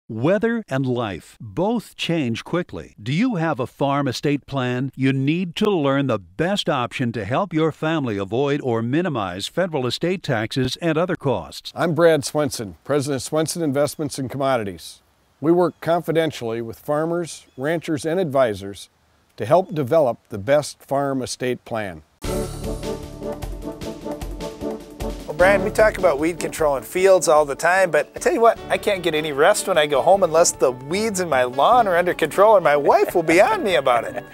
Weather and life both change quickly. Do you have a farm estate plan? You need to learn the best option to help your family avoid or minimize federal estate taxes and other costs. I'm Brad Swenson, President of Swenson Investments and Commodities. We work confidentially with farmers, ranchers, and advisors to help develop the best farm estate plan. Brian, we talk about weed control in fields all the time, but I tell you what, I can't get any rest when I go home unless the weeds in my lawn are under control, and my wife will be on me about it.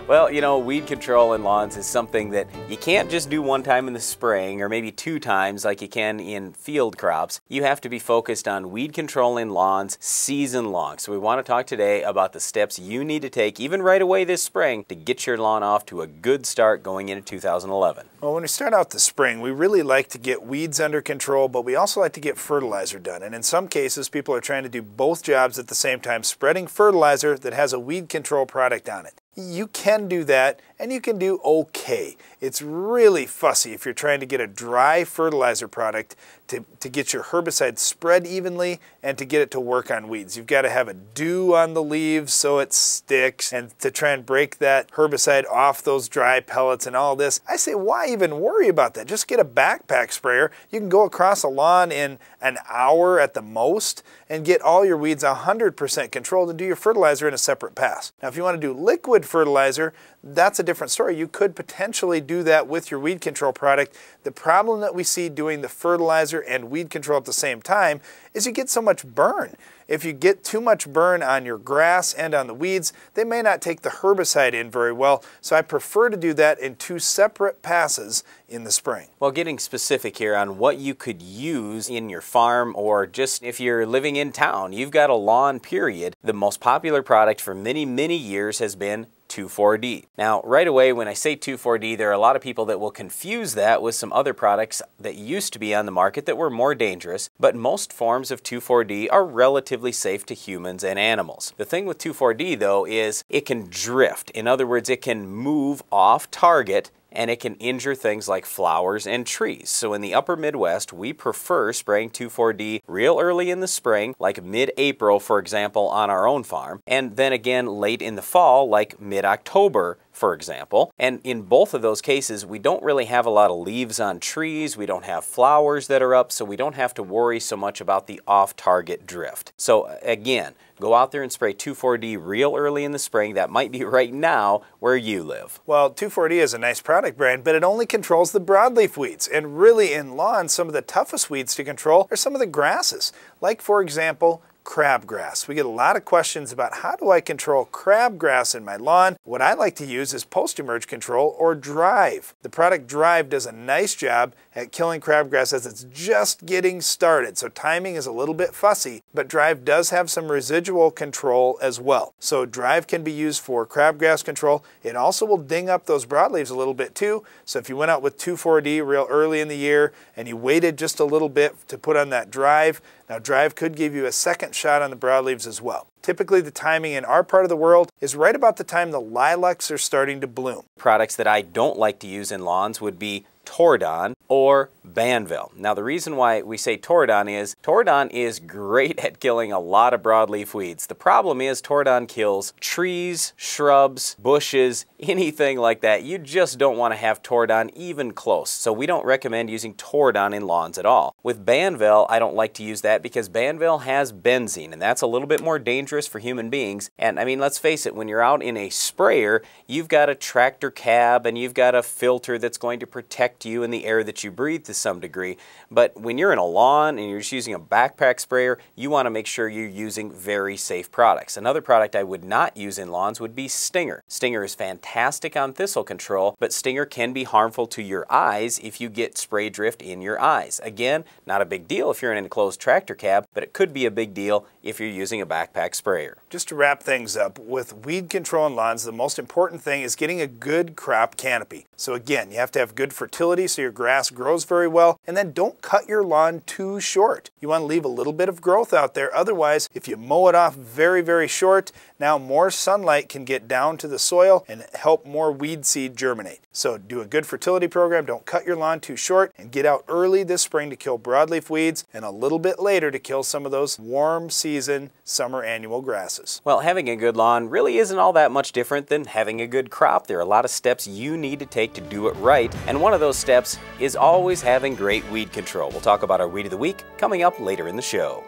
Well, you know, weed control in lawns is something that you can't just do one time in the spring or maybe 2 times like you can in field crops. You have to be focused on weed control in lawns season long. So we want to talk today about the steps you need to take even right away this spring to get your lawn off to a good start going into 2011. Well, when we start out the spring, we really like to get weeds under control, but we also like to get fertilizer done. And in some cases, people are trying to do both jobs at the same time, spreading fertilizer that has a weed control product on it. You can do that, and you can do okay. It's really fussy if you're trying to get a dry fertilizer product to get your herbicide spread evenly and to get it to work on weeds. You've got to have a dew on the leaves so it sticks, and to try and break that herbicide off those dry pellets and all this. I say, why even worry about that? Just get a backpack sprayer. You can go across a lawn in an hour at the most and get all your weeds 100% controlled and do your fertilizer in a separate pass. Now, if you want to do liquid fertilizer, that's a different story. You could potentially do that with your weed control product. The problem that we see doing the fertilizer and weed control at the same time is you get so much burn. If you get too much burn on your grass and on the weeds, they may not take the herbicide in very well, so I prefer to do that in 2 separate passes in the spring. Well, getting specific here on what you could use in your farm or just if you're living in town, you've got a lawn period. The most popular product for many, many years has been 2,4-D. Now, right away when I say 2,4-D, there are a lot of people that will confuse that with some other products that used to be on the market that were more dangerous, but most forms of 2,4-D are relatively safe to humans and animals. The thing with 2,4-D though is it can drift. In other words, it can move off target and it can injure things like flowers and trees. So in the upper Midwest, we prefer spraying 2,4-D real early in the spring, like mid-April, for example, on our own farm, and then again late in the fall, like mid-October, for example. And in both of those cases, we don't really have a lot of leaves on trees, we don't have flowers that are up, so we don't have to worry so much about the off-target drift. So again, go out there and spray 2,4-D real early in the spring. That might be right now where you live. Well, 2,4-D is a nice product, Brian, but it only controls the broadleaf weeds. And really in lawns, some of the toughest weeds to control are some of the grasses, like for example, crabgrass. We get a lot of questions about how do I control crabgrass in my lawn. What I like to use is post-emerge control or Drive. The product Drive does a nice job at killing crabgrass as it's just getting started, so timing is a little bit fussy, but Drive does have some residual control as well. So Drive can be used for crabgrass control. It also will ding up those broadleaves a little bit too, so if you went out with 2,4-D real early in the year and you waited just a little bit to put on that Drive, now Drive could give you a second shot on the broadleaves as well. Typically the timing in our part of the world is right about the time the lilacs are starting to bloom. Products that I don't like to use in lawns would be Toradon or Banville. Now the reason why we say Toradon is great at killing a lot of broadleaf weeds. The problem is Toradon kills trees, shrubs, bushes, anything like that. You just don't want to have Toradon even close. So we don't recommend using Toradon in lawns at all. With Banville, I don't like to use that because Banville has benzene, and that's a little bit more dangerous for human beings. And I mean, let's face it, when you're out in a sprayer, you've got a tractor cab and you've got a filter that's going to protect you in the air that you breathe to some degree. But when you're in a lawn and you're just using a backpack sprayer, you want to make sure you're using very safe products. Another product I would not use in lawns would be Stinger. Stinger is fantastic on thistle control, but Stinger can be harmful to your eyes if you get spray drift in your eyes. Again, not a big deal if you're in an enclosed tractor cab, but it could be a big deal if you're using a backpack sprayer. Just to wrap things up, with weed control in lawns, the most important thing is getting a good crop canopy. So again, you have to have good fertility so your grass grass grows very well, and then don't cut your lawn too short. You want to leave a little bit of growth out there. Otherwise, if you mow it off very, very short, now more sunlight can get down to the soil and help more weed seed germinate. So do a good fertility program, don't cut your lawn too short, and get out early this spring to kill broadleaf weeds and a little bit later to kill some of those warm season summer annual grasses. Well, having a good lawn really isn't all that much different than having a good crop. There are a lot of steps you need to take to do it right, and one of those steps is always having great weed control. We'll talk about our Weed of the Week coming up later in the show.